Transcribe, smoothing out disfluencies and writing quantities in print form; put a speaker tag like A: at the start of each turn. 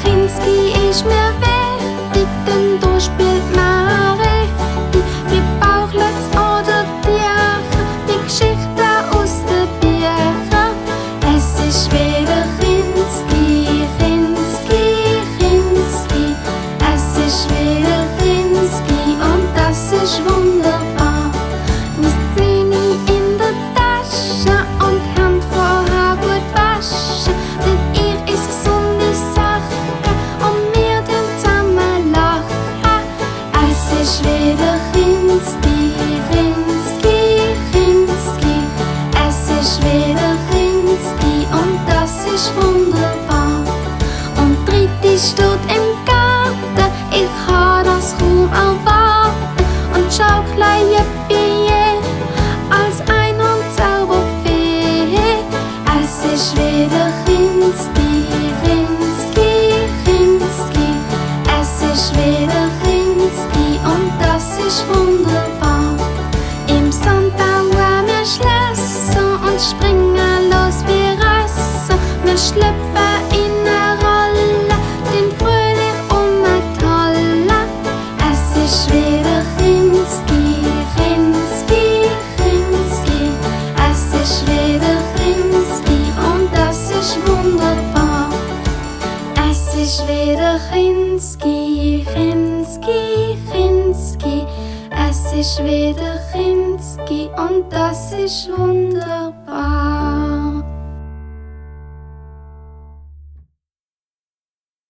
A: Kinski ist mir wichtig, denn du spielt mir richtig. Wie Bauchlitz oder Tiere, wie Geschichten aus den Büchern. Es ist wieder Kinski, Kinski, Kinski. Es ist wieder Kinski und das ist wunderbar. Wir sind in der Tasche und haben vorher gut waschen, denn ihr ist gesunde Sache und wir tun zusammen lachen. Es ist wieder Kinski, Kinski, Kinski. Es ist wieder Kinski und das ist wunderbar. Und dritte steht im Garten, ich kann das kaum erwarten und schau gleich als ein und Zauberfee. Es ist wieder Kinski, Kinski, Kinski. Es ist wieder Kinski und das ist wunderbar. Im Sand bauen wir Schlösser und springen los wie Rösser. Wir schlüpfen in eine Rolle, den Frühling Tolle. Es ist wieder Kinski, Kinski, Kinski. Es ist wieder Kinski und das ist wunderbar. Es ist wieder Kinski, Kinski, Kinski. Es ist wieder Kinski und das ist wunderbar.